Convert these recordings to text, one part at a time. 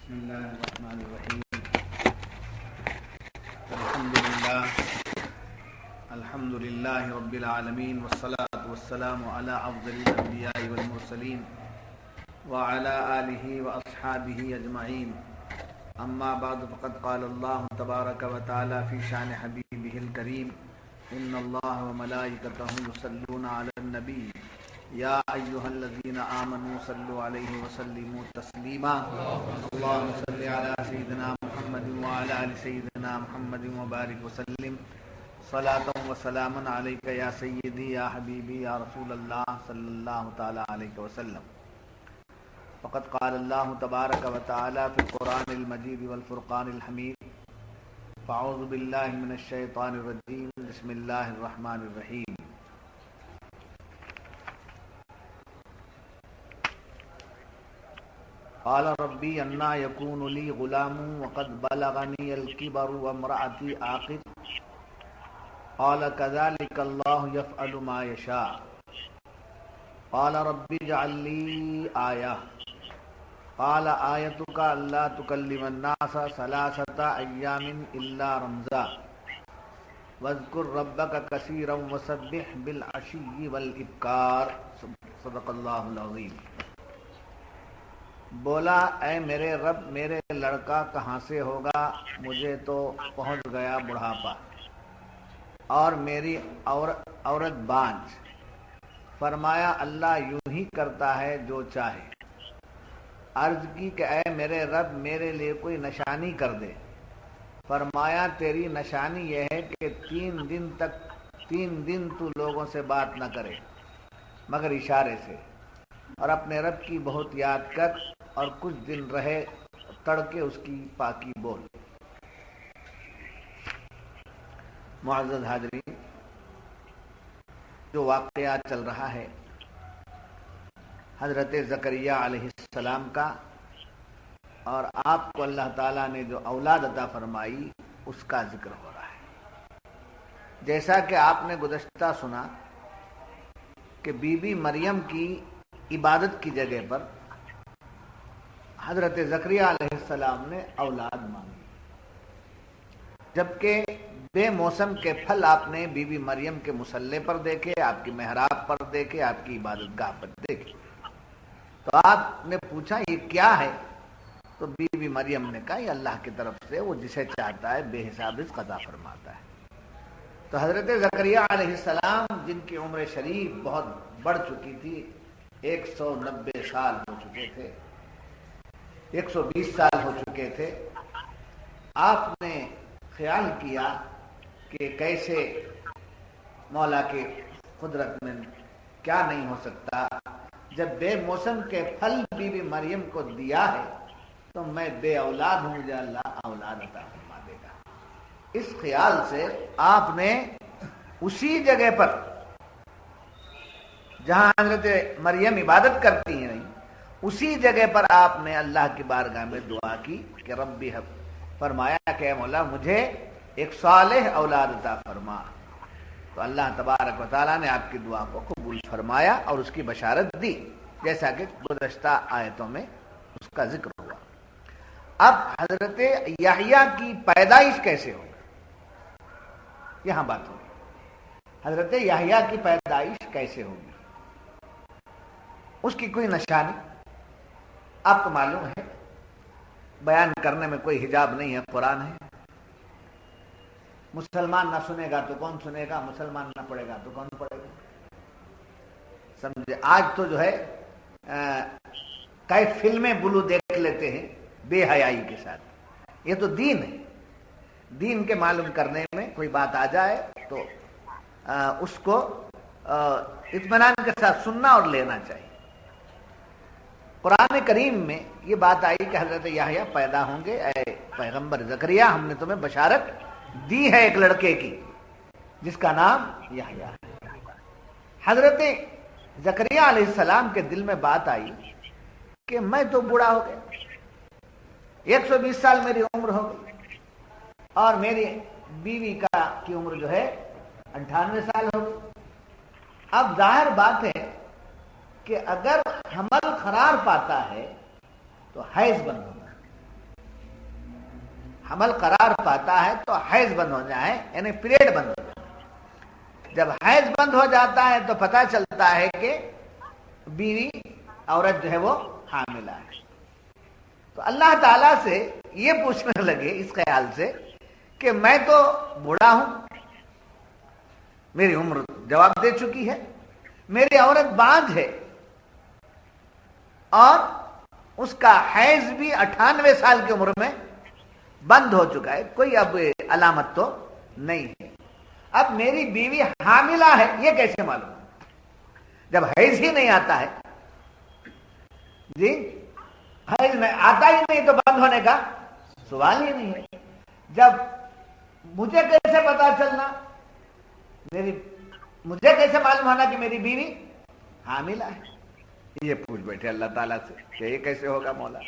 بسم اللہ الرحمن الرحیم الحمد للہ رب العالمین والصلاة والسلام علی افضل الانبیاء والمرسلین وعلی آلہ واصحابہ اجمعین اما بعد فقد قال اللہ تبارک وتعالی فی شان حبیبہ الکریم ان اللہ وملائکتہ یصلون علی النبی یا ایہا الذین آمنوا صلوا علیہ وسلموا تسلیما اللہم صل علی سیدنا محمد وعلی آل سیدنا محمد وبارک وسلم صلاۃ و سلام علیک یا سیدی یا حبیبی یا رسول اللہ صلی اللہ تعالی علیہ وسلم فقد قال اللہ تبارک وتعالی فی القرآن المجید والفرقان الحمید فاعوذ باللہ من الشیطان الرجیم بسم اللہ الرحمن الرحیم قال ربی انا یکون لی غلام وقد بلغنی الکبر وامرأتی عاقر قال كذلك الله يفعل ما يشاء قال ربي اجعل لي آية قال آيتك ألا تكلم الناس 3 أيام إلا رمزا واذكر ربك كثيرا وسبح بالعشي والإبكار صدق الله العظيم. بولا اے میرے رب میرے لڑکا کہاں سے ہوگا، مجھے تو پہنچ گیا بڑھاپا اور میری عورت بانجھ. فرمایا اللہ یوں ہی کرتا ہے جو چاہے. عرض کی کہ اے میرے رب میرے لیے کوئی نشانی کر دے. فرمایا تیری نشانی یہ ہے کہ 3 دن تو لوگوں سے بات نہ کرے مگر اشارے سے، اور اپنے رب کی بہت یاد کر اور کچھ دن رہے تڑکے اس کی پاکی بول. معزز حاضرین، جو واقعہ چل رہا ہے حضرت زکریا علیہ السلام کا، اور آپ کو اللہ تعالیٰ نے جو اولاد عطا فرمائی اس کا ذکر ہو رہا ہے. جیسا کہ آپ نے گزشتہ سنا کہ بی بی مریم کی عبادت کی جگہ پر حضرت زکریا علیہ السلام نے اولاد مانگی، جبکہ بے موسم کے پھل آپ نے بی بی مریم کے مصلے پر دیکھے، آپ کی محراب پر دیکھے، آپ کی عبادت گاہ پر دیکھے. تو آپ نے پوچھا یہ کیا ہے؟ تو بی بی مریم نے کہا یہ اللہ کی طرف سے وہ جسے چاہتا ہے بے حساب رزق عطا فرماتا ہے. تو حضرت زکریا علیہ السلام جن کی عمر شریف بہت بڑھ چکی تھی، 190 سال ہو چکے تھے، 120 سال ہو چکے تھے، آپ نے خیال کیا کہ کیسے مولا کی قدرت میں کیا نہیں ہو سکتا. جب بے موسم کے پھل بی بی مریم کو دیا ہے تو میں بے اولاد ہوں، مجھے اللہ اولاد عطا فرما دے گا. اس خیال سے آپ نے اسی جگہ پر جہاں حضرت مریم عبادت کرتی ہیں اسی جگہ پر آپ نے اللہ کی بارگاہ میں دعا کی کہ ربی حب، فرمایا کہ اے مولا مجھے ایک صالح اولاد عطا فرما. تو اللہ تبارک و تعالیٰ نے آپ کی دعا کو قبول فرمایا اور اس کی بشارت دی، جیسا کہ گزشتہ آیتوں میں اس کا ذکر ہوا. اب حضرت یحییٰ کی پیدائش کیسے ہوگی، یہاں بات ہوگی. حضرت یحییٰ کی پیدائش کیسے ہوگی، اس کی کوئی نشانی آپ کو معلوم ہے. بیان کرنے میں کوئی حجاب نہیں ہے، قرآن ہے. مسلمان نہ سنے گا تو کون سنے گا، مسلمان نہ پڑھے گا تو کون پڑھے گا. سمجھے آج تو جو ہے کئی فلمیں بلو دیکھ لیتے ہیں بے حیائی کے ساتھ. یہ تو دین ہے. دین کے معلوم کرنے میں کوئی بات آ جائے تو اس کو اطمینان کے ساتھ سننا اور لینا چاہیے. قرآن کریم میں یہ بات آئی کہ حضرت یحییٰ پیدا ہوں گے. اے پیغمبر زکریا ہم نے تمہیں بشارت دی ہے ایک لڑکے کی جس کا نام یحییٰ ہے. حضرت زکریا علیہ السلام کے دل میں بات آئی کہ میں تو بوڑھا ہو گیا، 120 سال میری عمر ہو گئی، اور میری بیوی کی عمر جو ہے 98 سال ہو گئی. اب ظاہر بات ہے کہ اگر حمل قرار پاتا ہے تو حیض بند ہوگا. حمل قرار پاتا ہے تو حیض بند ہو جائے، یعنی پیریڈ بند ہو جائے۔ جب حیض بند ہو جاتا ہے تو پتہ چلتا ہے کہ بیوی عورت جو ہے وہ حاملہ ہے۔ تو اللہ تعالیٰ سے یہ پوچھنے لگے اس خیال سے کہ میں تو بوڑھا ہوں، میری عمر جواب دے چکی ہے، میری عورت بانجھ ہے اور اس کا حیض بھی 98 سال کی عمر میں بند ہو چکا ہے، کوئی اب علامت تو نہیں ہے، اب میری بیوی حاملہ ہے یہ کیسے معلوم جب حیض ہی نہیں آتا ہے؟ جی حیض میں آتا ہی نہیں تو بند ہونے کا سوال ہی نہیں ہے۔ جب مجھے کیسے پتا چلنا، مجھے کیسے معلوم ہونا کہ میری بیوی حاملہ ہے؟ یہ پوچھ بیٹھے اللہ تعالیٰ سے کہ یہ کیسے ہوگا مولا؟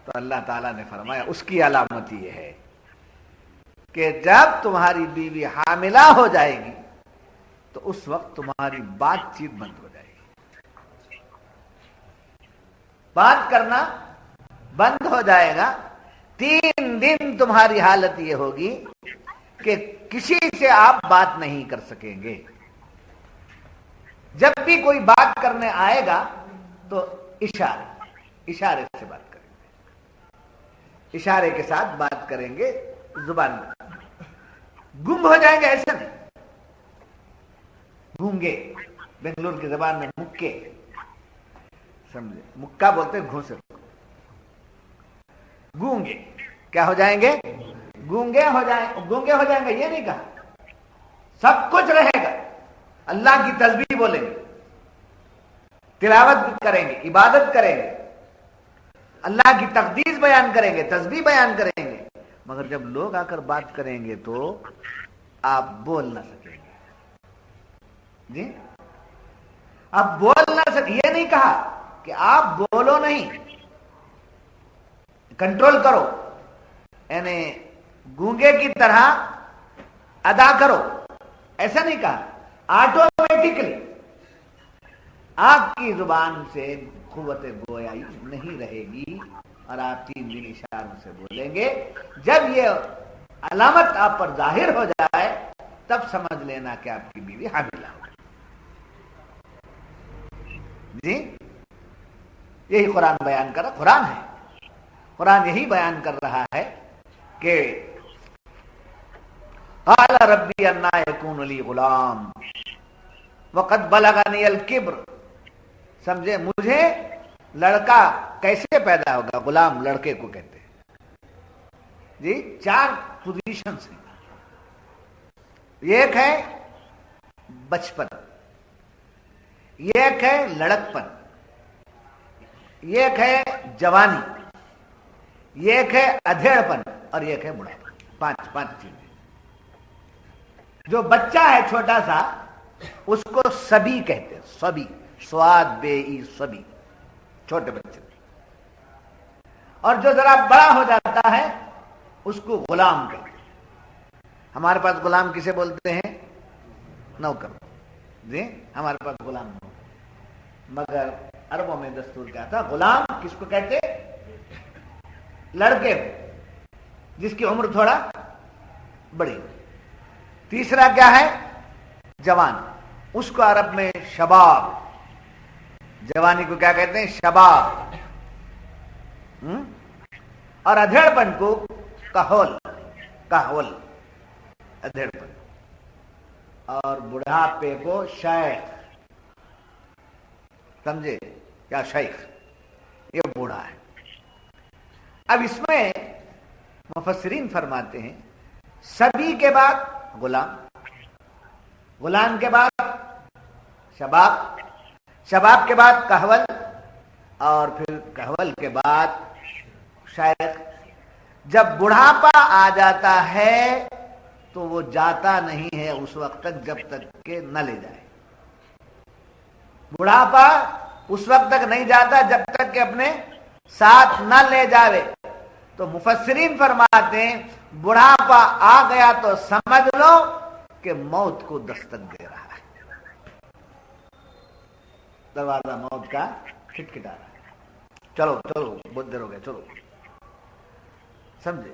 تو اللہ تعالیٰ نے فرمایا اس کی علامت یہ ہے کہ جب تمہاری بیوی حاملہ ہو جائے گی تو اس وقت تمہاری بات چیت بند ہو جائے گی، بات کرنا بند ہو جائے گا۔ 3 دن تمہاری حالت یہ ہوگی کہ کسی سے آپ بات نہیں کر سکیں گے۔ جب بھی کوئی بات کرنے آئے گا تو اشارے سے بات کریں گے، اشارے کے ساتھ بات کریں گے، زبان میں گم ہو جائیں گے، ایسا نہیں گونگے، بنگلور کی زبان میں مکے، سمجھے، مکہ بولتے گھوسے، گونگے کیا ہو جائیں گے؟ گونگے ہو جائیں گے، یہ نہیں کہا، سب کچھ رہے گا، اللہ کی تسبیح بولیں گے، تلاوت کریں گے، عبادت کریں گے، اللہ کی تقدیس بیان کریں گے، تسبیح بیان کریں گے، مگر جب لوگ آ کر بات کریں گے تو آپ بول نہ سکیں گے۔ جی آپ بول نہ سکیں، یہ نہیں کہا کہ آپ بولو نہیں، کنٹرول کرو، یعنی گونگے کی طرح ادا کرو، ایسا نہیں کہا، آٹومیٹکلی آپ کی زبان سے قوت گویائی نہیں رہے گی اور آپ 3 دن اشاروں سے بولیں گے۔ جب یہ علامت آپ پر ظاہر ہو جائے تب سمجھ لینا کہ آپ کی بیوی حاملہ ہو۔ جی یہی قرآن بیان کر رہا، قرآن ہے، قرآن یہی بیان کر رہا ہے کہ قال ربی انا یکون لی غلام وقد بلغنی الکبر، سمجھے، مجھے لڑکا کیسے پیدا ہوگا؟ غلام لڑکے کو کہتے ہیں۔ جی 4 پوزیشنز ہیں، ایک ہے بچپن، ایک ہے لڑکپن، ایک ہے جوانی، ایک ہے ادھیڑپن اور ایک ہے بڑھاپن۔ 5 چیزیں۔ جو بچہ ہے چھوٹا سا اس کو صبی کہتے ہیں، صبی، سواد بے ای صبی، چھوٹے بچے۔ اور جو ذرا بڑا ہو جاتا ہے اس کو غلام کہتے ہیں۔ ہمارے پاس غلام کسے بولتے ہیں؟ نوکر۔ جی ہمارے پاس غلام نوکر، مگر عربوں میں دستور کیا تھا؟ غلام کس کو کہتے؟ لڑکے جس کی عمر تھوڑا بڑی۔ تیسرا کیا ہے؟ جوان، اس کو عرب میں شباب، جوانی کو کیا کہتے ہیں؟ شباب۔ اور ادھیڑپن کو کہول، ادھیڑپن۔ اور بڑھاپے کو شیخ، سمجھے کیا؟ شیخ، یہ بوڑھا ہے۔ اب اس میں مفسرین فرماتے ہیں سبھی کے بعد غلام، غلام کے بعد شباب، شباب کے بعد کہول، اور پھر کہول کے بعد شیخ۔ جب بڑھاپا آ جاتا ہے تو وہ جاتا نہیں ہے اس وقت تک جب تک کہ نہ لے جائے۔ بڑھاپا اس وقت تک نہیں جاتا جب تک کہ اپنے ساتھ نہ لے جاوے۔ تو مفسرین فرماتے ہیں بڑھاپا آ گیا تو سمجھ لو کہ موت کو دستک دے رہا ہے، دروازہ موت کا کھٹکھٹا رہا ہے، چلو بہت دیر ہو گیا، چلو، سمجھے۔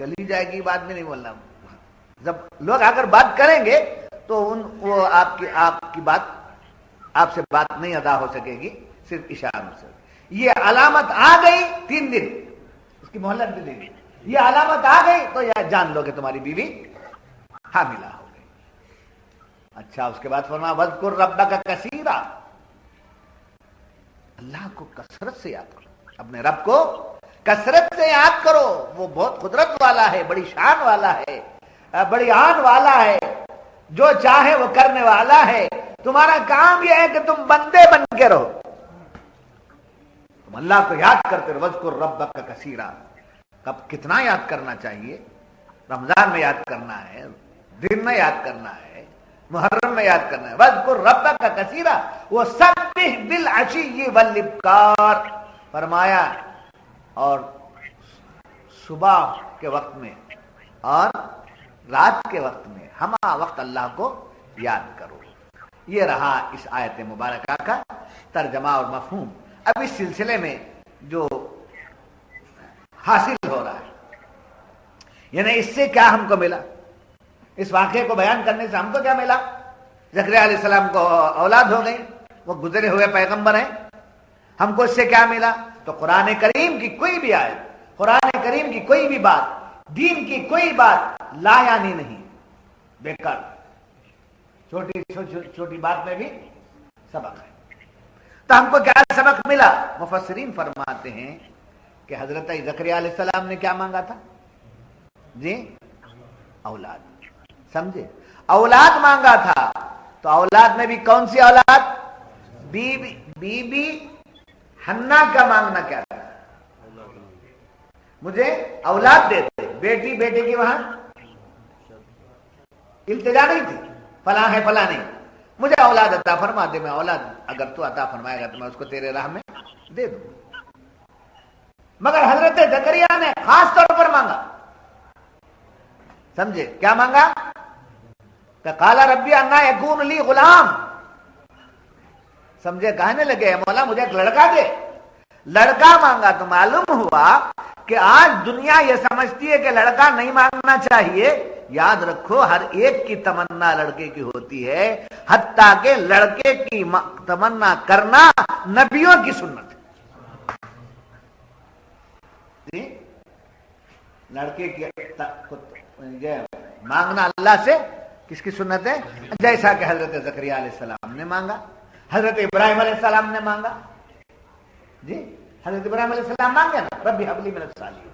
چلی جائے گی، بعد میں نہیں بولنا. جب لوگ اگر بات کریں گے تو وہ آپ کی بات، آپ سے بات نہیں ادا ہو سکے گی، صرف اشاروں سے. یہ علامت آ گئی 3 دن، اس کی مہلت بھی دے گی. یہ علامت آ گئی تو یہ جان لو کہ تمہاری بیوی حاملہ ہو گئی. اچھا، اس کے بعد فرمایا وَاذْكُرْ رَبَّكَ كَثِيرًا، اللہ کو کثرت سے یاد کرو، اپنے رب کو کثرت سے یاد کرو. وہ بہت قدرت والا ہے، بڑی شان والا ہے، بڑی آن والا ہے، جو چاہے وہ کرنے والا ہے. تمہارا کام یہ ہے کہ تم بندے بن کے رہو، تم اللہ کو یاد کرتے رہو. وَاذْكُرْ رَبَّكَ كَثِيرًا، کب کتنا یاد کرنا چاہیے؟ رمضان میں یاد کرنا ہے، دن میں یاد کرنا ہے، محرم میں یاد کرنا ہے. وَاذْكُرْ رَبَّكَ كَثِيرًا وَسَبِّحْ بِالْعَشِيِّ وَالْإِبْكَارِ، فرمایا اور صبح کے وقت میں اور رات کے وقت میں ہمہ وقت اللہ کو یاد کرو. یہ رہا اس آیت مبارکہ کا ترجمہ اور مفہوم. اب اس سلسلے میں جو حاصل ہو رہا ہے، یعنی اس سے کیا ہم کو ملا، اس واقعے کو بیان کرنے سے ہم کو کیا ملا؟ زکریا علیہ السلام کو اولاد ہو گئی، وہ گزرے ہوئے پیغمبر ہیں. ہم کو اس سے کیا ملا؟ تو قرآن کریم کی کوئی بھی آیت، قرآن کریم کی کوئی بھی بات، دین کی کوئی بات لا یعنی نہیں، بیکار. چھوٹی بات میں بھی سبق ہے. تو ہم کو کیا سبق ملا؟ مفسرین فرماتے ہیں کہ حضرت زکریا علیہ السلام نے کیا مانگا تھا؟ جی، اولاد. سمجھے؟ اولاد مانگا تھا. تو اولاد میں بھی کون سی اولاد؟ بی بی حنا کا مانگنا کیا تھا؟ مجھے اولاد دے دے. بیٹے کی وہاں التجا نہیں تھی، فلاں ہے فلاں نہیں، مجھے اولاد عطا فرما دے. میں اولاد اگر تو عطا فرمائے گا تو میں اس کو تیرے راہ میں دے دوں. مگر حضرت زکریا نے خاص طور پر مانگا. سمجھے کیا مانگا؟ کہ قال ربی انا یکون لی غلام. سمجھے؟ کہنے لگے مولا مجھے ایک لڑکا دے. لڑکا مانگا تو معلوم ہوا کہ آج دنیا یہ سمجھتی ہے کہ لڑکا نہیں مانگنا چاہیے. یاد رکھو ہر ایک کی تمنا لڑکے کی ہوتی ہے، حتیٰ کہ لڑکے کی تمنا کرنا نبیوں کی سنت ہے. لڑکے کی مانگنا اللہ سے کس کی سنت ہے؟ جیسا کہ حضرت زکریا علیہ السلام نے مانگا، حضرت ابراہیم علیہ السلام نے مانگا. جی، حضرت ابراہیم علیہ السلام مانگے نا ربی حب لی من الصالحین،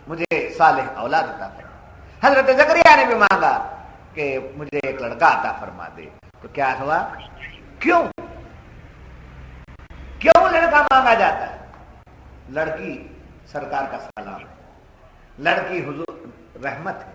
مجھے صالح اولاد عطا فرما. حضرت زکریا نے بھی مانگا کہ مجھے ایک لڑکا عطا فرما دے. تو کیا ہوا؟ کیوں لڑکا مانگا جاتا ہے؟ لڑکی سرکار کا سلام ہے، لڑکی حضور رحمت ہے.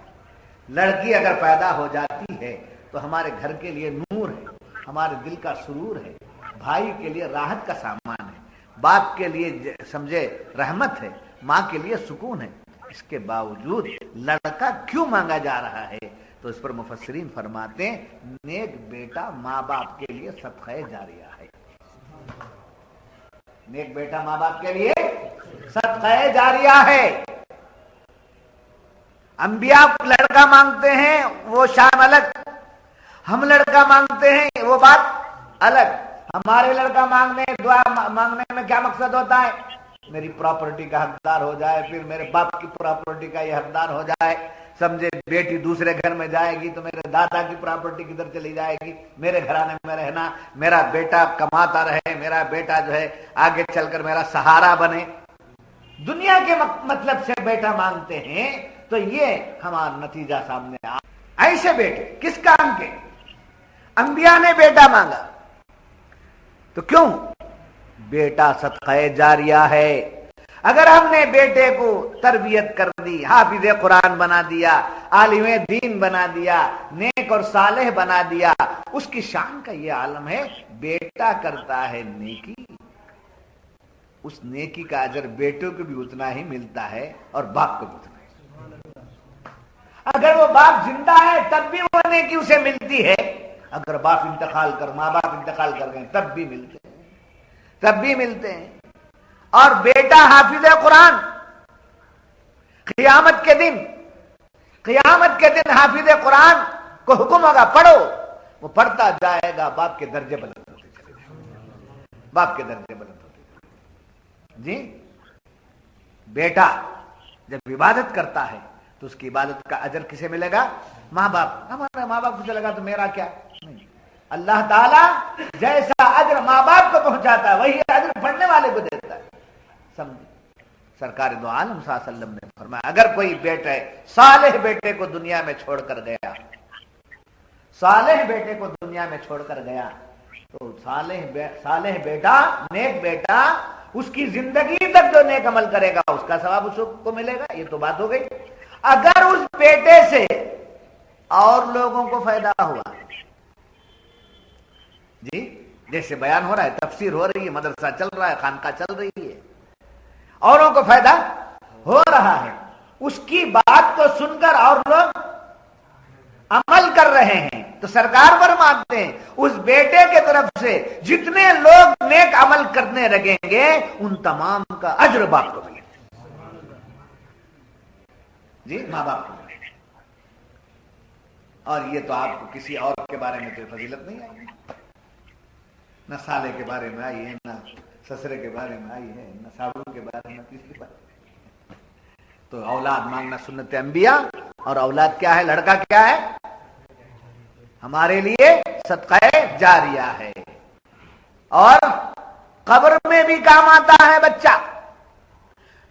لڑکی اگر پیدا ہو جاتی ہے تو ہمارے گھر کے لیے نور ہے، ہمارے دل کا سرور ہے، بھائی کے لیے راحت کا سامان ہے، باپ کے لیے سمجھے رحمت ہے، ماں کے لیے سکون ہے. اس کے باوجود لڑکا کیوں مانگا جا رہا ہے؟ تو اس پر مفسرین فرماتے ہیں نیک بیٹا ماں باپ کے لیے صدقہ جاریہ ہے. نیک بیٹا ماں باپ کے لیے صدقہ جاریہ ہے. انبیاء لڑکا مانگتے ہیں وہ شان الگ، ہم لڑکا مانگتے ہیں وہ بات الگ. ہمارے لڑکا دعا مانگنے میں کیا مقصد ہوتا ہے؟ میری پراپرٹی کا حقدار ہو جائے، پھر میرے باپ کی پراپرٹی کا یہ حقدار ہو جائے. سمجھے؟ بیٹی دوسرے گھر میں جائے گی تو میرے دادا کی پراپرٹی کدھر چلی جائے گی؟ میرے گھرانے میں رہنا، میرا بیٹا کماتا رہے، میرا بیٹا جو ہے آگے چل کر میرا سہارا بنے. دنیا کے مطلب سے بیٹا مانگتے ہیں تو یہ ہمارا نتیجہ سامنے آ. ایسے بیٹے کس کام کے؟ انبیاء نے بیٹا مانگا تو کیوں؟ بیٹا صدقہ جاریہ ہے. اگر ہم نے بیٹے کو تربیت کر دی، حافظ قرآن بنا دیا، عالم دین بنا دیا، نیک اور صالح بنا دیا، اس کی شان کا یہ عالم ہے. بیٹا کرتا ہے نیکی، اس نیکی کا اجر بیٹوں کو بھی اتنا ہی ملتا ہے اور باپ کو بھی اتنا ہی. اگر وہ باپ زندہ ہے تب بھی وہ نیکی اسے ملتی ہے، اگر باپ انتقال کر ماں باپ انتقال کر گئے تب بھی ملتے ہیں. اور بیٹا حافظ قرآن، قیامت کے دن حافظ قرآن کو حکم ہوگا پڑھو، وہ پڑھتا جائے گا، باپ کے درجے بلند ہوتے چلے جائیں گے، باپ کے درجے بلند ہوتے چلے جائیں گے۔ جی بیٹا جب عبادت کرتا ہے تو اس کی عبادت کا اجر کسے ملے گا؟ ماں باپ۔ ہمارے ماں باپ کو چلے گا تو میرا کیا؟ نہیں، اللہ تعالیٰ جیسا اجر ماں باپ کو پہنچاتا ہے وہی اجر پڑھنے والے کو دیتا ہے۔ سمجھ، سرکار دو عالم صلی اللہ علیہ وسلم نے فرمایا اگر کوئی بیٹا صالح بیٹے کو دنیا میں چھوڑ کر گیا، صالح بیٹے کو دنیا میں چھوڑ کر گیا تو صالح بیٹا، نیک بیٹا، اس کی زندگی تک جو نیک عمل کرے گا اس کا ثواب اس کو ملے گا۔ یہ تو بات ہو گئی۔ اگر اس بیٹے سے اور لوگوں کو فائدہ ہوا، جی جیسے بیان ہو رہا ہے، تفسیر ہو رہی ہے، مدرسہ چل رہا ہے، خانقاہ چل رہی ہے، اوروں کو فائدہ ہو رہا ہے، اس کی بات کو سن کر اور لوگ عمل کر رہے ہیں تو سرکار فرماتے ہیں اس بیٹے کے طرف سے جتنے لوگ نیک عمل کرنے لگیں گے ان تمام کا اجر باپ کو ملے گا۔ جی ماں باپ کو ملے گا۔ اور یہ تو آپ کو کسی اور کے بارے میں کوئی فضیلت نہیں آئی، نہ سالے کے بارے میں آئی ہے، نہ سسرے کے بارے میں آئی ہے، نہ صابن کے بارے میں، کسی کے بارے میں۔ تو اولاد مانگنا سنت انبیاء، اور اولاد کیا ہے؟ لڑکا کیا ہے؟ ہمارے لیے صدقہ جاریہ ہے، اور قبر میں بھی کام آتا ہے بچہ،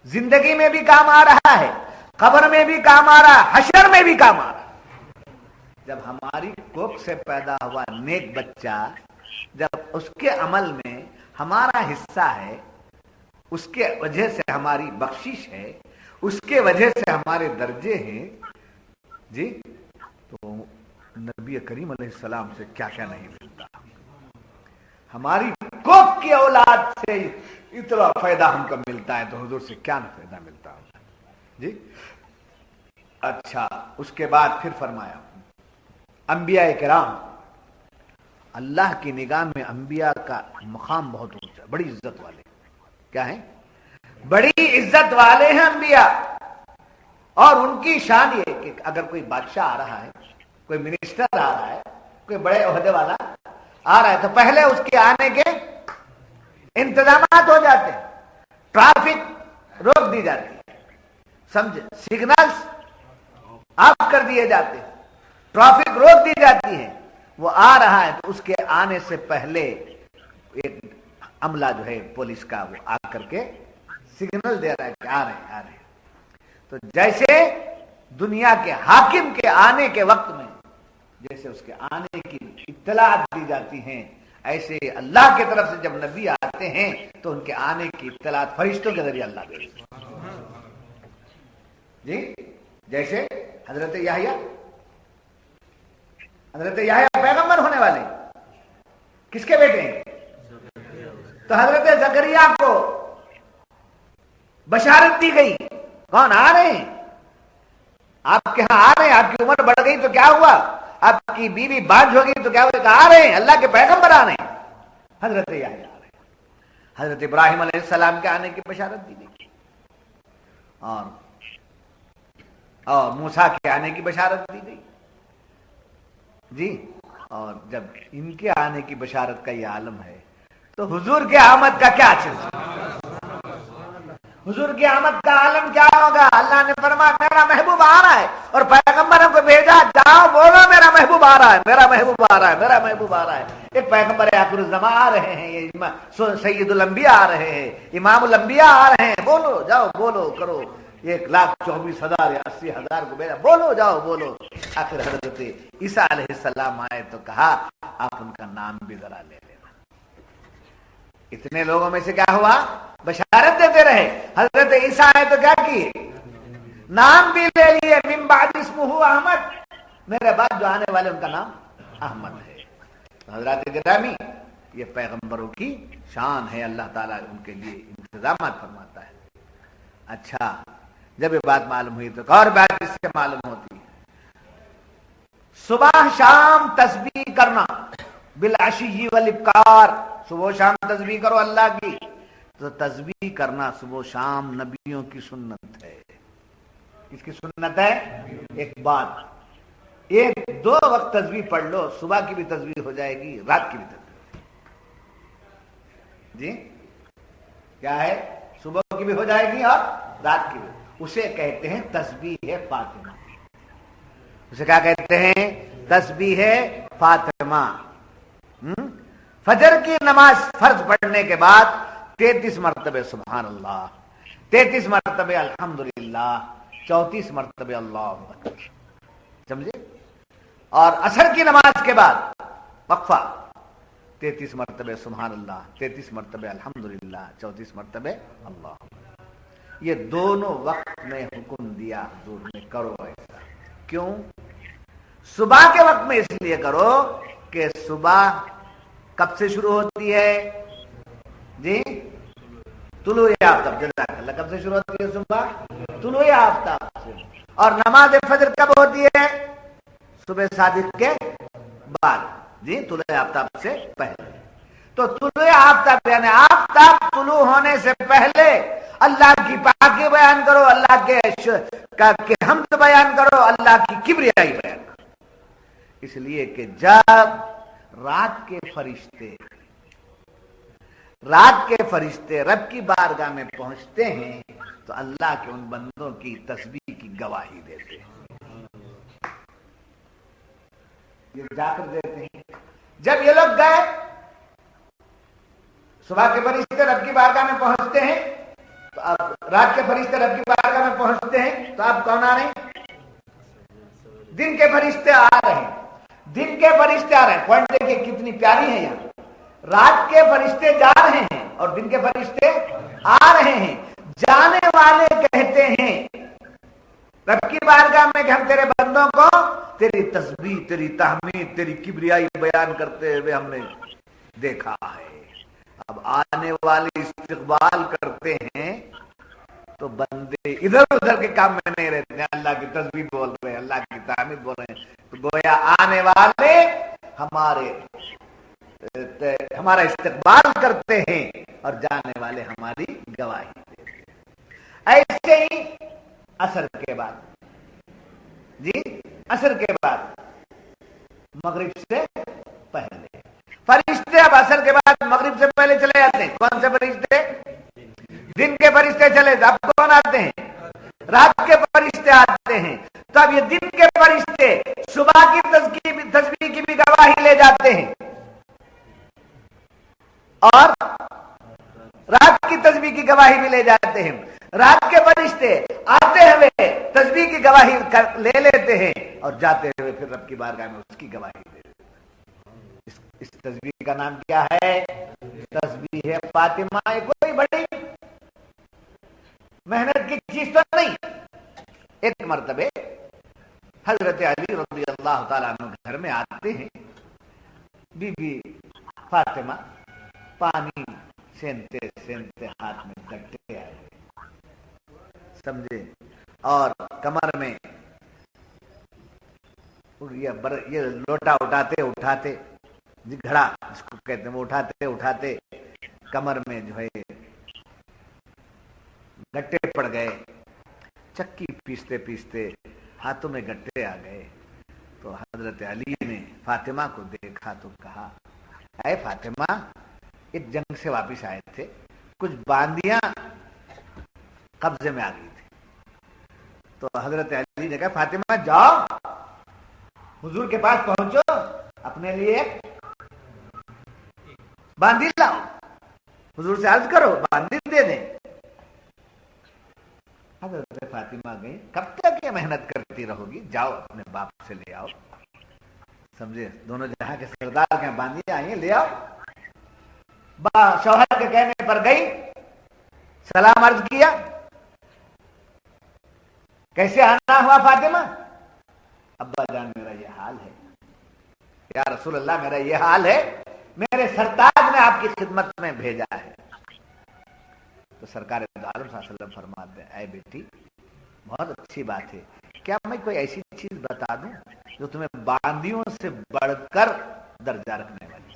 زندگی میں بھی کام آ رہا ہے، قبر میں بھی کام آ رہا ہے، حشر میں بھی کام آ رہا ہے۔ جب ہماری کوکھ سے پیدا ہوا نیک بچہ، جب اس کے عمل میں ہمارا حصہ ہے، اس کے وجہ سے ہماری بخشش ہے، اس کے وجہ سے ہمارے درجے ہیں، جی تو نبی کریم علیہ السلام سے کیا کیا نہیں ملتا۔ ہماری کوکھ کی اولاد سے اتنا فائدہ ہم کو ملتا ہے تو حضور سے کیا نہ فائدہ ملتا ہوگا۔ جی اچھا، اس کے بعد پھر فرمایا انبیاء کرام، اللہ کی نگاہ میں انبیاء کا مقام بہت اونچا، بڑی عزت والے۔ کیا ہیں؟ بڑی عزت والے ہیں انبیاء، اور ان کی شان یہ کہ اگر کوئی بادشاہ آ رہا ہے، کوئی منسٹر آ رہا ہے، کوئی بڑے عہدے والا آ رہا ہے تو پہلے اس کے آنے کے انتظامات ہو جاتے ہیں، ٹریفک روک دی جاتی ہے، سمجھے، سگنلز آف کر دیے جاتے ہیں، ٹریفک روک دی جاتی ہے۔ وہ آ رہا ہے تو اس کے آنے سے پہلے ایک عملہ جو ہے پولیس کا وہ آ کر کے سگنل دے رہا ہے کہ آ رہے ہیں، آ رہے ہیں۔ تو جیسے دنیا کے حاکم کے آنے کے وقت میں جیسے اس کے آنے کی اطلاعات دی جاتی ہیں، ایسے اللہ کی طرف سے جب نبی آتے ہیں تو ان کے آنے کی اطلاعات فرشتوں کے ذریعے اللہ دے دیتے ہیں۔ جی جیسے حضرت یحییٰ پیغمبر ہونے والے، کس کے بیٹے ہیں؟ تو حضرت زکریا کو بشارت دی گئی، کون آ رہے ہیں؟ آپ کے ہاں آ رہے ہیں، آپ کی عمر بڑھ گئی تو کیا ہوا؟ آپ کی بیوی بانجھ ہوگی تو کیا ہوا؟ آ رہے ہیں، اللہ کے پیغمبر آ رہے ہیں، حضرت یحییٰ آ رہے ہیں۔ حضرت ابراہیم علیہ السلام کے آنے کی بشارت دی گئی، اور موسیٰ کے آنے کی بشارت دی گئی۔ جی اور جب ان کے آنے کی بشارت کا یہ عالم ہے تو حضور کے آمد کا کیا چیز؟ حضور کی آمد کا عالم کیا ہوگا؟ اللہ نے فرمایا میرا محبوب آ رہا ہے، اور پیغمبروں کو بھیجا، جاؤ بولو میرا محبوب آ رہا ہے، میرا محبوب آ رہا ہے، میرا محبوب آ رہا ہے۔ ایک پیغمبر آخر الزمان آ رہے ہیں، یہ سید الانبیاء آ رہے ہیں، امام الانبیاء آ رہے ہیں، بولو جاؤ بولو کرو۔ 1,24,000 یا 80,000 کو بھیجا، بولو جاؤ بولو۔ آخر حضرت عیسیٰ علیہ السلام آئے تو کہا آپ ان کا نام بھی ذرا لے لینا۔ اتنے لوگوں میں سے کیا ہوا؟ بشارت دیتے رہے۔ حضرت عیسیٰ آئے تو کیا کیے؟ نام بھی لے لیے، من بعد اسمہ احمد، میرے بعد جو آنے والے ان کا نام احمد ہے۔ حضرات گرامی، یہ پیغمبروں کی شان ہے، اللہ تعالیٰ ان کے لیے انتظامات فرماتا ہے۔ اچھا، جب یہ بات معلوم ہوئی تو ایک اور بات اس سے معلوم ہوتی ہے، صبح شام تسبیح کرنا، بالعشی والابکار، صبح و شام تسبیح کرو اللہ کی۔ تو تسبیح کرنا صبح و شام نبیوں کی سنت ہے، اس کی سنت ہے ایک بات، ایک دو وقت تسبیح پڑھ لو، صبح کی بھی تسبیح ہو جائے گی، رات کی بھی تسبیح جی کیا ہے، صبح کی بھی ہو جائے گی اور رات کی بھی، اسے کہتے ہیں تسبیح فاطمہ، اسے کیا کہتے ہیں، تسبیح فاطمہ۔ فجر کی نماز فرض پڑھنے کے بعد 33 مرتبہ سبحان اللہ، 33 مرتبہ الحمدللہ، 34 مرتبہ اللہ اکبر، سمجھے؟ اور عصر کی نماز کے بعد وقفہ، 33 مرتبہ سبحان اللہ، 33 مرتبہ الحمدللہ، 34 مرتبہ اللہ۔ یہ دونوں وقت میں حکم دیا حضور نے کرو ایسا، کیوں؟ صبح کے وقت میں اس لیے کرو کہ صبح کب سے شروع ہوتی ہے جی؟ طلوع آفتاب، جزاک اللہ، کب سے شروع ہوتی ہے صبح؟ طلوع آفتاب سے۔ اور نماز فجر کب ہوتی ہے؟ صبح صادق کے بعد جی، طلوع آفتاب سے پہلے۔ تو طلوع آفتاب یعنی آفتاب طلوع ہونے سے پہلے اللہ کی پاکی بیان کرو، اللہ کے حمد بیان کرو، اللہ کی کبریائی بیان کرو، اس لیے کہ جب رات کے فرشتے رب کی بارگاہ میں پہنچتے ہیں تو اللہ کے ان بندوں کی تسبیح کی گواہی دیتے ہیں، یہ جا کر دیتے ہیں۔ جب یہ لوگ گئے، صبح کے فرشتے رب کی بارگاہ میں پہنچتے ہیں، تو اب رات کے فرشتے رب کی بارگاہ میں پہنچتے ہیں، تو اب کون آ رہے ہیں؟ دن کے فرشتے آ رہے ہیں، دن کے فرشتے آ رہے ہیں، پوائنٹ دیکھیے کتنی پیاری ہے یہاں، رات کے فرشتے جا رہے ہیں اور دن کے فرشتے آ رہے ہیں۔ جانے والے کہتے ہیں رب کی بارگاہ میں کہ ہم تیرے بندوں کو تیری تسبیح، تیری تحمید، تیری کبریائی بیان کرتے ہوئے ہم نے دیکھا ہے۔ اب آنے والے استقبال کرتے ہیں تو بندے ادھر ادھر کے کام میں نہیں رہتے ہیں، اللہ کی تسبیح بول رہے ہیں، اللہ کی تحمید بول رہے ہیں، تو گویا آنے والے ہمارا استقبال کرتے ہیں اور جانے والے ہماری گواہی دیتے ہیں۔ ایسے ہی عصر کے بعد جی، عصر کے بعد مغرب سے پہلے فرشتے اب عصر کے بعد مغرب سے پہلے چلے جاتے ہیں۔ کون سے فرشتے؟ دن کے فرشتے چلے، اب کون آتے ہیں؟ رات کے فرشتے آتے ہیں۔ تو اب یہ دن کے فرشتے صبح کی تسبیح کی بھی گواہی لے جاتے ہیں اور رات کی تسبیح کی گواہی بھی لے جاتے ہیں۔ رات کے فرشتے آتے ہوئے تسبیح کی گواہی لے لیتے ہیں اور جاتے ہوئے پھر رب کی بارگاہ میں اس کی گواہی دے دیتے ہیں۔ اس تسبیح کا نام کیا ہے؟ تسبیح فاطمہ۔ کوئی بڑی محنت کی چیز تو نہیں۔ ایک مرتبہ حضرت علی رضی اللہ تعالیٰ عنہ گھر میں آتے ہیں، بی بی فاطمہ پانی سینتے سینتے ہاتھ میں گٹے آئے، سمجھے، اور کمر میں یہ لوٹا اٹھاتے گھڑا جس کو کہتے ہیں، وہ اٹھاتے کمر میں جو ہے گٹے پڑ گئے، چکی پیستے ہاتھوں میں گٹے آ گئے، تو حضرت علی نے فاطمہ کو دیکھا تو کہا، اے فاطمہ، ایک جنگ سے واپس آئے تھے، کچھ باندیاں قبضے میں آ گئی تھی، تو حضرت علی نے کہا فاطمہ جاؤ حضور کے پاس پہنچو، اپنے لیے باندی لاؤ، حضور سے عرض کرو باندی دے دیں۔ حضرت فاطمہ گئی، کب تک یہ محنت کرتی رہو گی، جاؤ اپنے باپ سے لے آؤ، سمجھے، دونوں جہاں کے سردار کے باندی آئی ہیں، لے آؤ۔ شوہر کے کہنے پر گئی، سلام عرض کیا، کیسے آنا ہوا فاطمہ؟ ابا جان میرا یہ حال ہے، یا رسول اللہ میرا یہ حال ہے، میرے سرتاج نے آپ کی خدمت میں بھیجا ہے۔ تو سرکار دو عالم صلی اللہ علیہ وسلم فرماتے ہیں، اے بیٹی بہت اچھی بات ہے، کیا میں کوئی ایسی چیز بتا دوں جو تمہیں باندیوں سے بڑھ کر درجہ رکھنے والی،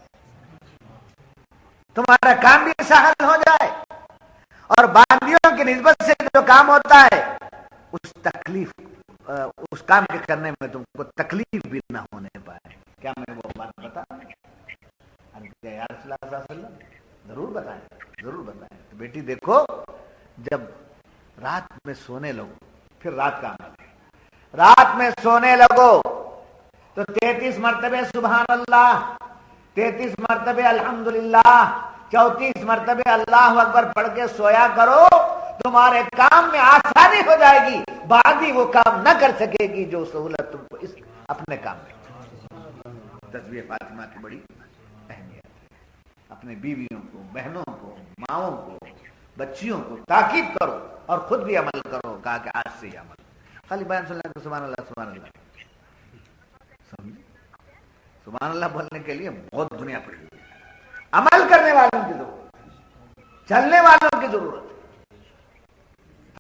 تمہارا کام بھی سہل ہو جائے اور باندیوں کی نسبت سے جو کام ہوتا ہے اس تکلیف اس کام کے کرنے میں تم کو تکلیف بھی نہ ہونے پائے. کیا میں وہ بات بتا یا رسول اللہ صلی اللہ علیہ وسلم؟ ضرور بتائیں. تو بیٹی دیکھو، جب رات میں سونے لگو، پھر رات کا عمل ہے، رات میں سونے لگو تو 33 مرتبے سبحان اللہ، 33 مرتبے الحمدللہ، 34 مرتبے اللہ اکبر پڑھ کے سویا کرو. تمہارے کام میں آسانی ہو جائے گی، بعدی وہ کام نہ کر سکے گی جو سہولت تم کو اس اپنے کام میں. تسبیح فاطمہ کی بڑی اہمیت ہے. اپنے بیویوں کو، بہنوں کو، ماؤں کو، بچیوں کو تاکید کرو اور خود بھی عمل کرو. کہا کہ آج سے ہی عمل، خالی بیان سننے کو سبحان اللہ سبحان اللہ. سمجھے؟ سبحان اللہ بولنے کے لیے بہت دنیا پڑی ہوئی ہے. عمل کرنے والوں کی ضرورت ہے، چلنے والوں کی ضرورت ہے.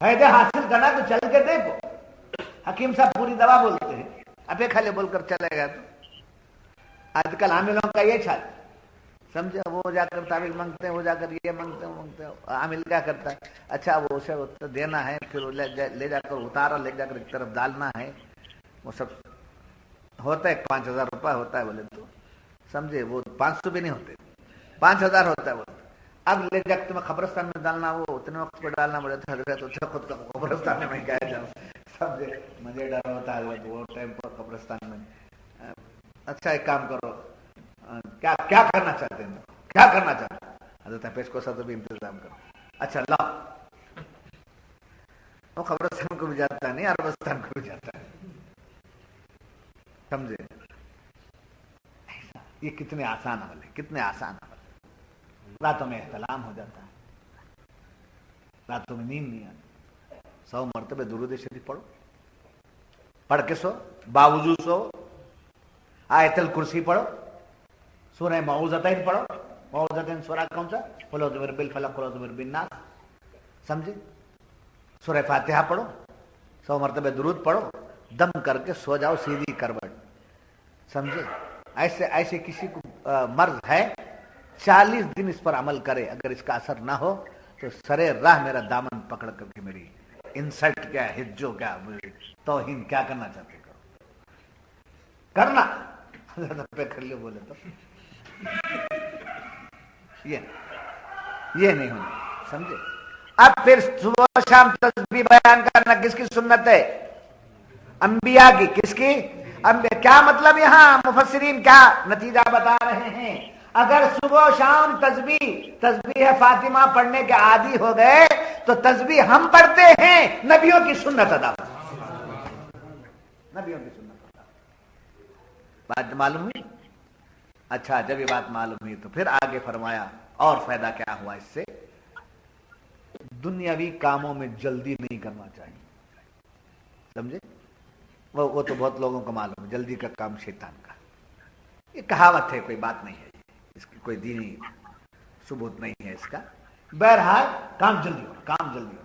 فائدے حاصل کرنا تو چل کے دیکھو. حکیم صاحب پوری دوا بولتے ہیں، ابے کھلے بول کر چلے گا. تو آج کل عاملوں کا یہ چھال، سمجھے، وہ جا کر تعویذ مانگتے ہیں، وہ جا کر یہ مانگتے ہیں. عامل کیا کرتا ہے؟ اچھا وہ اسے دینا ہے، پھر لے جا کر اتارا، لے جا کر ایک طرف ڈالنا ہے. وہ سب ہوتا ہے 5,000 روپے ہوتا ہے بولے تو، سمجھے، وہ 500 بھی نہیں ہوتے، 5,000 ہوتا ہے. وہ اب لے جا کے تمہیں قبرستان میں ڈالنا، وہ اتنے وقت پہ ڈالنا پڑے تو حضرت خود قبرستان میں کیا جاؤں، سمجھے. مجھے ڈر ہوتا ہے وہ ٹائم پر قبرستان میں. اچھا ایک کام کرو، کیا کرنا چاہتے ہیں، کیا کرنا چاہتے ہیں؟ حضرت پیش کو سب بھی انتظام کرو. اچھا اللہ، وہ قبرستان کو بھی جاتا نہیں، عربستان کو بھی جاتا ہے. سمجھے، یہ کتنے آسان عمل ہے، کتنے آسان عمل. راتوں میں احتلام ہو جاتا ہے، راتوں میں نیند نہیں آتی. 100 مرتبہ درود شریف پڑھو، پڑھ کے سو، باوضو سو. آیت الکرسی پڑھو، سورہ معوذتین پڑھو. معوذتین سورہ کون سا؟ قل اعوذ برب الفلق، قل اعوذ برب الناس. سمجھے. سورہ فاتحہ پڑھو، 100 مرتبہ درود پڑھو، دم کر کے سو جاؤ سیدھی کروٹ. سمجھے. ایسے کسی کو مرض ہے 40 دن اس پر عمل کرے، اگر اس کا اثر نہ ہو تو سرے راہ میرا دامن پکڑ کر کے میری انسلٹ کیا، ہجو کیا، توہین کیا کرنا چاہتے کرو، کرنا. پہ کر لو بولے تو یہ نہیں ہونا. سمجھے. اب پھر صبح شام تسبیح بیان کرنا کس کی سنت ہے؟ انبیاء کی. کس کی؟ انبیاء. کیا مطلب؟ یہاں مفسرین کیا نتیجہ بتا رہے ہیں؟ اگر صبح و شام تسبیح فاطمہ پڑھنے کے عادی ہو گئے تو تسبیح ہم پڑھتے ہیں، نبیوں کی سنت ادا. نبیوں کی سنت ادا. بات معلوم ہوئی؟ اچھا جب یہ بات معلوم ہوئی تو پھر آگے فرمایا اور فائدہ کیا ہوا اس سے؟ دنیاوی کاموں میں جلدی نہیں کرنا چاہیے. سمجھے. وہ تو بہت لوگوں کو معلوم ہے، جلدی کا کام شیطان کا. یہ کہاوت ہے، کوئی بات نہیں ہے، اس کی کوئی دینی ثبوت نہیں ہے اس کا. بہرحال کام جلدی ہو، کام جلدی ہو.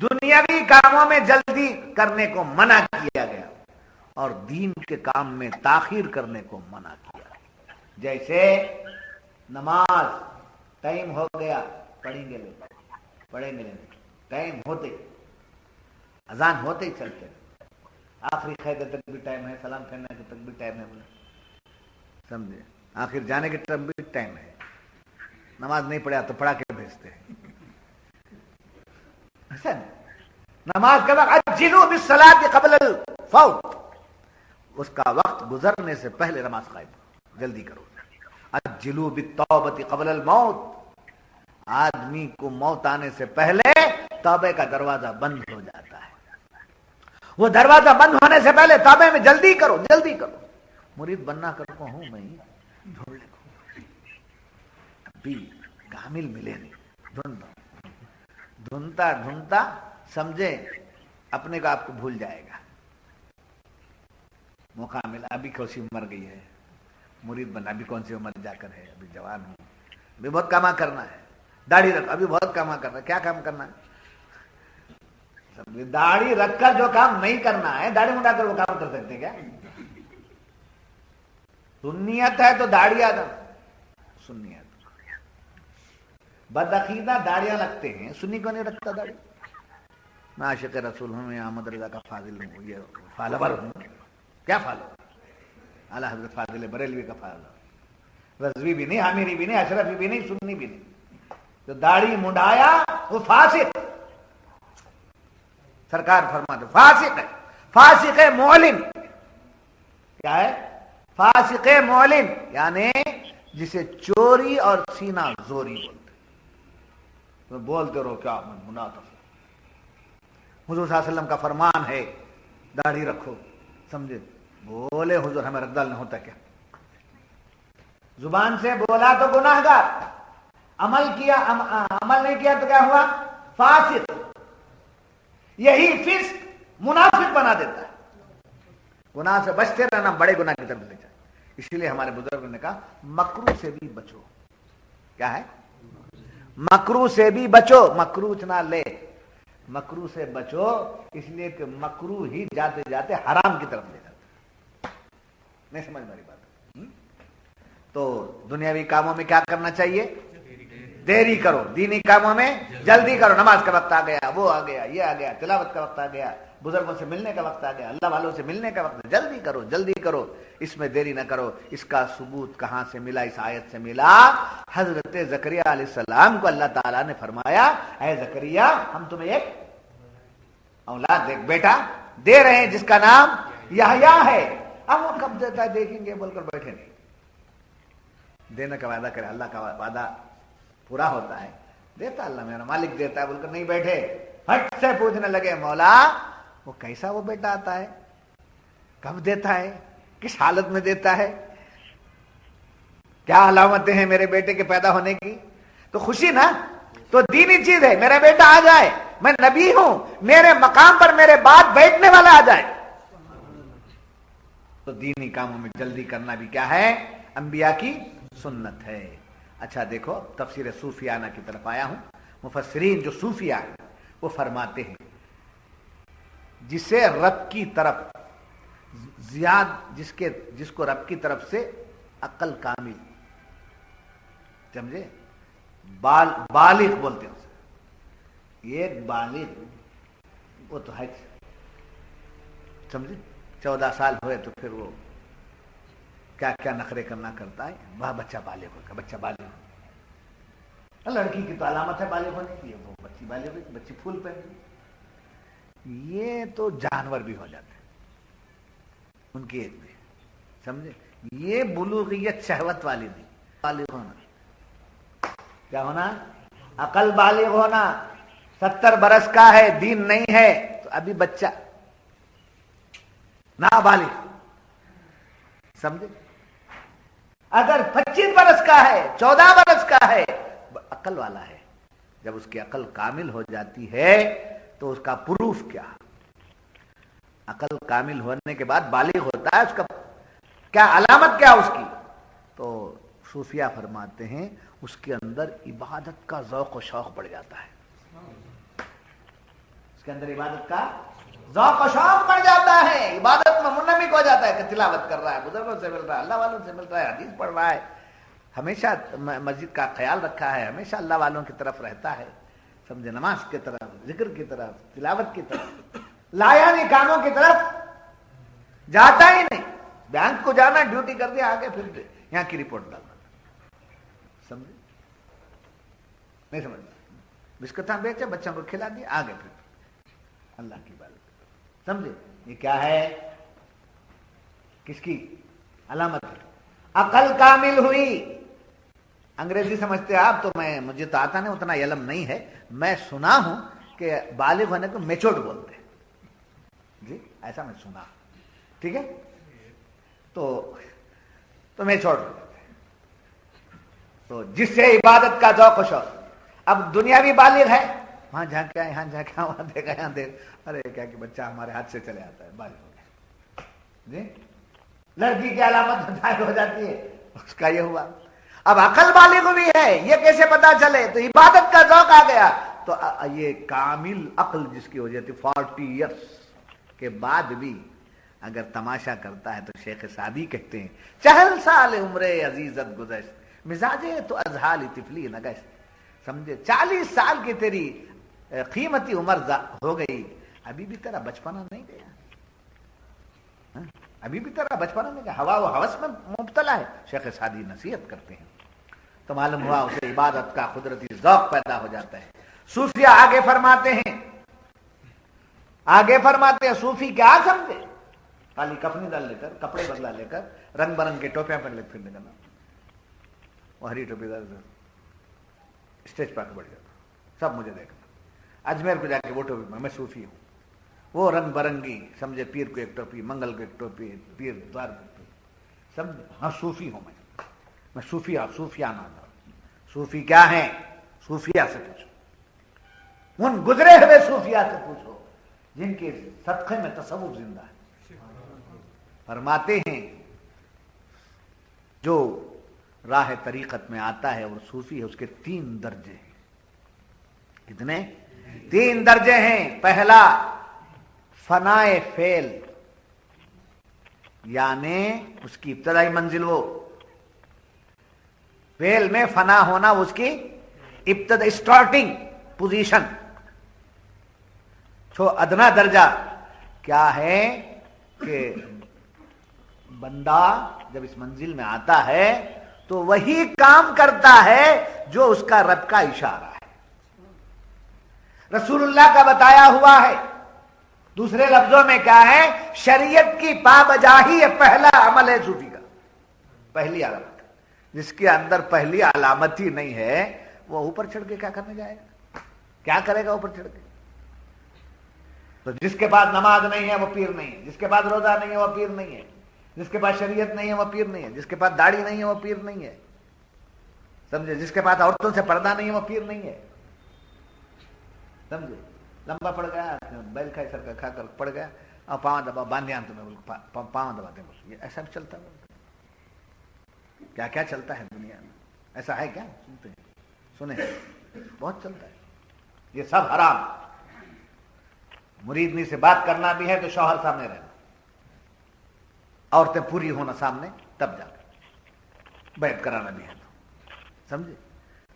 دنیاوی کاموں میں جلدی کرنے کو منع کیا گیا اور دین کے کام میں تاخیر کرنے کو منع کیا. جیسے نماز ٹائم ہو گیا پڑھیں گے، ٹائم ہوتے اذان ہوتے ہی چلتے، آخری قید تک بھی ٹائم ہے، سلام پھیرنے کے تک بھی ٹائم ہے. سمجھے. آخر جانے کے ٹائم بھی ٹائم ہے. نماز نہیں پڑھا تو پڑھا کے بھیجتے ہیں. نماز کا وقت اجلوا بالصلاۃ قبل الفوت، اس کا وقت گزرنے سے پہلے نماز قائم کرو، جلدی کرو. اجلوا بالتوبۃ قبل الموت، آدمی کو موت آنے سے پہلے توبے کا دروازہ بند ہو جاتا ہے. وہ دروازہ بند ہونے سے پہلے توبے میں جلدی کرو، جلدی کرو. مرید بننا کر کو ہوں میں ڈھونڈ لکھوں، ابھی کامل ملے نہیں. ڈھونڈتا سمجھے اپنے کو آپ کو بھول جائے گا. موقع ملا، ابھی کون سی عمر گئی ہے مرید بننا، ابھی کون سی عمر جا کر ہے، ابھی جوان ہوں، ابھی بہت کام کرنا ہے. داڑھی رکھ، ابھی بہت کام کرنا ہے. کیا کام کرنا ہے؟ داڑھی رکھ کر جو کام نہیں کرنا ہے، داڑھی منڈا کر وہ کام کر سکتے کیا؟ سنیت ہے تو داڑھی آدم سنیت. بدعقیدہ داڑیاں رکھتے ہیں، سنی کو نہیں رکھتا داڑھی. میں عاشق رسول ہوں، میں احمد رضا کا فاضل ہوں، یہ فالوور ہوں. کیا فالوور؟ اعلیٰ حضرت فاضل بریلوی کا فالوور. رضوی بھی نہیں، عامری بھی نہیں، اشرفی بھی نہیں، سنی بھی نہیں. جو داڑھی منڈایا وہ فاسق. سرکار فرماتے فاسق ہے، فاسق معلن. کیا ہے؟ فاسق معلن، یعنی جسے چوری اور سینہ زوری بولتے. تم بولتے رہو کیا منافق. حضور صلی اللہ علیہ وسلم کا فرمان ہے داڑھی رکھو. سمجھے؟ بولے حضور ہمیں رد نہیں ہوتا کیا؟ زبان سے بولا تو گناہ گار، عمل کیا عمل نہیں کیا تو کیا ہوا؟ فاسق. یہی فسق منافق بنا دیتا ہے. گناہ سے بچتے رہنا بڑے گناہ کی طرف لے جائے. اسی لیے ہمارے بزرگوں نے کہا مکروہ سے بھی بچو. کیا ہے؟ مکروہ سے بھی بچو. مکروہ نہ لے، مکروہ سے بچو، اس لیے کہ مکروہ ہی جاتے جاتے حرام کی طرف لے جاتا. نہیں سمجھ میری بات؟ تو دنیاوی کاموں میں کیا کرنا چاہیے؟ دیری کرو. دینی کاموں میں جلدی کرو. نماز کا وقت آ گیا، وہ آ گیا، یہ آ گیا، تلاوت کا وقت آ گیا، بزرگوں سے ملنے کا وقت آ گیا، اللہ والوں سے ملنے کا وقت. جلدی کرو، جلدی کرو، اس میں دیری نہ کرو. اس کا ثبوت کہاں سے ملا؟ اس آیت سے ملا. حضرت زکریا علیہ السلام کو اللہ تعالیٰ نے فرمایا اے زکریا ہم تمہیں ایک اولاد، ایک بیٹا دے رہے ہیں جس کا نام یحییٰ ہے. اب وہ کب دیتا ہے دیکھیں گے بول کر بیٹھے نہیں. دینے کا وعدہ کرے، اللہ کا وعدہ پورا ہوتا ہے. دیتا اللہ میرا مالک دیتا ہے بول کر نہیں بیٹھے. ہٹ سے پوچھنے لگے مولا وہ کیسا وہ بیٹا آتا ہے، کب دیتا ہے، کس حالت میں دیتا ہے، کیا علامتیں ہیں میرے بیٹے کے پیدا ہونے کی؟ تو خوشی نا، تو دینی چیز ہے. میرا بیٹا آ جائے، میں نبی ہوں، میرے مقام پر میرے بعد بیٹھنے والا آ جائے. تو دینی کاموں میں جلدی کرنا بھی کیا ہے؟ انبیاء کی سنت ہے. اچھا دیکھو تفسیر صوفیانہ کی طرف آیا ہوں. مفسرین جو صوفیہ ہیں وہ فرماتے ہیں جسے رب کی طرف جس کو رب کی طرف سے عقل کامل، سمجھے، بالغ بولتے ہیں اسے. ایک بالغ وہ تو ہے، سمجھے، 14 سال ہوئے تو پھر وہ کیا کیا نخرے کرنا کرتا ہے. وہ بچہ بالغ ہوگا، بچہ بالغ ہوگا. لڑکی کی تو علامت ہے بالغ ہونے کی، وہ بچی بالغ ہوئی، بچی پھول پہن گئی. یہ تو جانور بھی ہو جاتے ہیں ان کی ایج میں، سمجھے. یہ بلوغیت شہوت والی نہیں. بالغ ہونا کیا ہونا؟ عقل بالغ ہونا. 70 برس کا ہے، دین نہیں ہے تو ابھی بچہ نابالغ، سمجھے. اگر 25 برس کا ہے، 14 برس کا ہے، عقل والا ہے. جب اس کی عقل کامل ہو جاتی ہے تو اس کا پروف کیا؟ عقل کامل ہونے کے بعد بالغ ہوتا ہے، اس کا کیا علامت کیا اس کی؟ تو صوفیہ فرماتے ہیں اس کے اندر عبادت کا ذوق و شوق بڑھ جاتا ہے. اس کے اندر عبادت کا ذوق و شوق بڑھ جاتا ہے، عبادت میں منہمک ہو جاتا ہے کہ تلاوت کر رہا ہے، بزرگوں سے مل رہا ہے، اللہ والوں سے مل رہا ہے، حدیث پڑھ رہا ہے، ہمیشہ مسجد کا خیال رکھا ہے، ہمیشہ اللہ والوں کی طرف رہتا ہے، سمجھے، نماز کی طرف، ذکر کی طرف، تلاوت کی طرف، لایا نہیں کاموں کی طرف جاتا ہی نہیں. بینک کو جانا، ڈیوٹی کر دیا، آگے پھر یہاں کی رپورٹ ڈالنا، سمجھے نہیں سمجھ. بسکٹاں بیچے، بچوں کو کھلا دیا، آگے پھر اللہ کی بات، سمجھے. یہ کیا ہے؟ کس کی علامت ہے؟ عقل کامل ہوئی. انگریزی سمجھتے آپ تو مجھے تو آتا نہیں، اتنا علم نہیں ہے. میں سنا ہوں کہ بالغ ہونے کو میچورڈ بولتے ہیں، جی ایسا میں سنا. ٹھیک ہے، تو میچورڈ بولتے ہیں. تو جس سے عبادت کا ذوق و شوق. اب دنیاوی بالغ ہے، وہاں جھانکا، یہاں جھانکا، وہاں دیکھا، یہاں دیکھ، ارے کیا کہ بچہ ہمارے ہاتھ سے چلے آتا ہے، بالغ ہو گیا. جی لڑکی کی علامت ظاہر ہو جاتی ہے، اس کا یہ ہوا. اب عقل بالغ ہوئی ہے، یہ کیسے پتا چلے؟ تو عبادت کا ذوق آ گیا. تو یہ کامل عقل جس کی ہو جاتی 40 ایئرس کے بعد بھی اگر تماشا کرتا ہے تو شیخ سعدی کہتے ہیں 40 سال عمر عزیزت گزشت، مزاجے تو ازحال طفلی نگشت. سمجھے، 40 سال کی تیری قیمتی عمر ہو گئی، ابھی بھی تیرا بچپنا نہیں گیا، ابھی بھی تیرا بچپنا نہیں گیا، ہوا و ہوس میں مبتلا ہے۔ شیخ سعدی نصیحت کرتے ہیں تو معلوم ہوا اسے عبادت کا قدرتی ذوق پیدا ہو جاتا ہے۔ صوفیہ آگے فرماتے ہیں، صوفی کیا سمجھے؟ کالی کفنی ڈال لے کر، کپڑے بدلا لے کر، رنگ برنگ کے ٹوپیاں پہن لے پھرنے کا، وہ ہری ٹوپی دار اسٹیج پر بڑھ جاتا، سب مجھے دیکھنا، اجمیر کو جا کے وہ ٹوپی میں صوفی ہوں، وہ رنگ برنگی، سمجھے پیر کو ایک ٹوپی، منگل کو ایک ٹوپی، پیر دوار کو سمجھے، ہاں صوفی ہوں میں صوفیانہ ہوں۔ صوفی کیا ہیں؟ صوفیہ سے پوچھو، ان گزرے ہوئے صوفیہ سے پوچھو جن کے صدقے میں تصوف زندہ ہے۔ فرماتے ہیں جو راہ طریقت میں آتا ہے اور صوفی ہے، اس کے 3 درجے ہیں۔ کتنے؟ 3 درجے ہیں۔ پہلا فنائے فعل، یعنی اس کی ابتدائی منزل، وہ فعل میں فنا ہونا، اس کی ابتدا اسٹارٹنگ پوزیشن۔ ادنا درجہ کیا ہے کہ بندہ جب اس منزل میں آتا ہے تو وہی کام کرتا ہے جو اس کا رب کا اشارہ ہے، رسول اللہ کا بتایا ہوا ہے۔ دوسرے لفظوں میں کیا ہے؟ شریعت کی پابجاہی پہلا عمل ہے صوفی کا، پہلی علامت۔ جس کے اندر پہلی علامت ہی نہیں ہے وہ اوپر چڑھ کے کیا کرنے جائے گا؟ کیا کرے گا اوپر چڑھ کے؟ تو جس کے بعد نماز نہیں ہے وہ پیر نہیں ہے، جس کے بعد روزہ نہیں ہے وہ پیر نہیں ہے، جس کے پاس شریعت نہیں ہے وہ پیر نہیں ہے، جس کے پاس داڑھی نہیں ہے وہ پیر نہیں ہے، سمجھے، جس کے پاس عورتوں سے پردہ نہیں ہے وہ پیر نہیں ہے، سمجھے۔ لمبا پڑ گیا، بیل کھائی سر کا کھا کر پڑ گیا اور پاؤں دبا باندھے تمہیں پاؤں دباتے ہیں، یہ ایسا بھی چلتا ہے؟ کیا کیا چلتا ہے دنیا میں؟ ایسا ہے کیا؟ سنتے ہیں، سنیں، بہت چلتا ہے، یہ سب حرام۔ مریدنی سے بات کرنا بھی ہے تو شوہر سامنے رہنا، عورتیں پوری ہونا سامنے، تب جا کر بیعت کرانا بھی ہے تو، سمجھے۔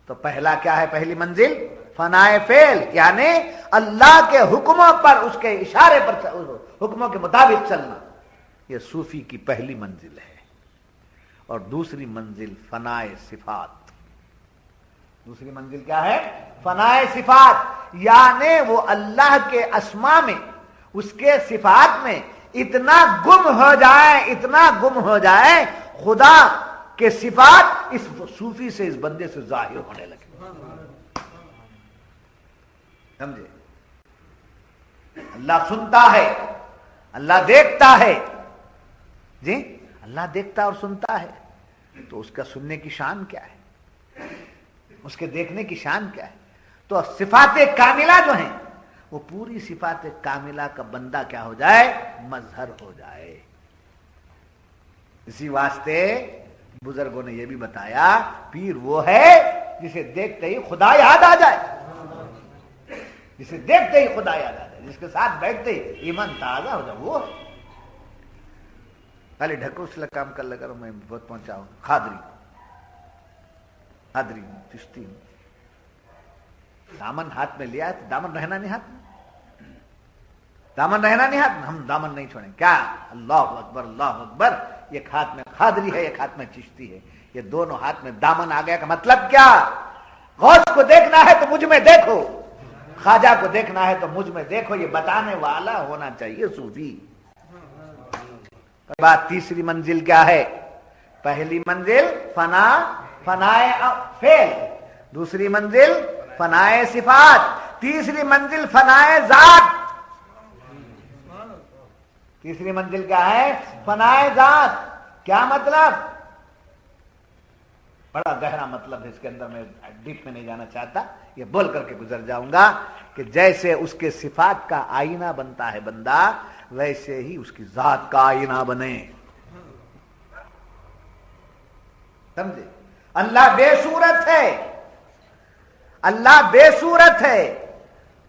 تو پہلا کیا ہے؟ پہلی منزل فنائے فعل، یعنی اللہ کے حکموں پر، اس کے اشارے پر، حکموں کے مطابق چلنا، یہ صوفی کی پہلی منزل ہے۔ اور دوسری منزل فنائے صفات۔ دوسری منزل کیا ہے؟ فنائے صفات، یعنی وہ اللہ کے اسماء میں، اس کے صفات میں اتنا گم ہو جائے، اتنا گم ہو جائے، خدا کے صفات اس صوفی سے، اس بندے سے ظاہر ہونے لگے، سمجھے۔ اللہ سنتا ہے، اللہ دیکھتا ہے، جی اللہ دیکھتا اور سنتا ہے، تو اس کا سننے کی شان کیا ہے؟ اس کے دیکھنے کی شان کیا ہے؟ تو صفات کاملہ جو ہیں وہ پوری صفات کاملہ کا بندہ کیا ہو جائے؟ مظہر ہو جائے۔ اسی واسطے بزرگوں نے یہ بھی بتایا، پیر وہ ہے جسے دیکھتے ہی خدا یاد آ جائے، جسے دیکھتے ہی خدا یاد آ جائے، جس کے ساتھ بیٹھتے ہی ایمان تازہ ہو جائے، وہ خالی ڈھکو سے کام کر لے کر میں بہت پہنچا ہوں، قادری ہوں، چشتی ہوں، دامن ہاتھ میں لیا ہے تو دامن رہنا نہیں ہاتھ میں، دامن رہنا نہیں ہاتھ میں، ہم دامن نہیں چھوڑیں۔ کیا؟ اللہ اکبر، اللہ اکبر، ایک ہاتھ میں قادری ہے، ایک ہاتھ میں چشتی ہے، یہ دونوں ہاتھ میں دامن آ گیا کا مطلب کیا؟ غوث کو دیکھنا ہے تو مجھ میں دیکھو، خواجہ کو دیکھنا ہے تو مجھ میں دیکھو، یہ بتانے والا ہونا چاہیے صوفی۔ بات تیسری منزل کیا ہے؟ پہلی منزل فنائے فعل، دوسری منزل فنائے صفات، تیسری منزل فنائے ذات۔ تیسری منزل کیا ہے؟ فنائے ذات۔ کیا مطلب؟ بڑا گہرا مطلب ہے، اس کے اندر میں ڈیپ میں نہیں جانا چاہتا، یہ بول کر کے گزر جاؤں گا کہ جیسے اس کے صفات کا آئینہ بنتا ہے بندہ، ویسے ہی اس کی ذات کا آئینہ بنے، سمجھے۔ اللہ بے صورت ہے، اللہ بے صورت ہے،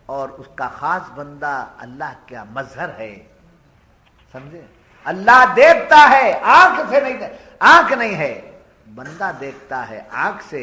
اور اس کا خاص بندہ اللہ کا مظہر ہے، سمجھے۔ اللہ دیکھتا ہے، آنکھ سے نہیں، آنکھ نہیں ہے، بندہ دیکھتا ہے آنکھ سے،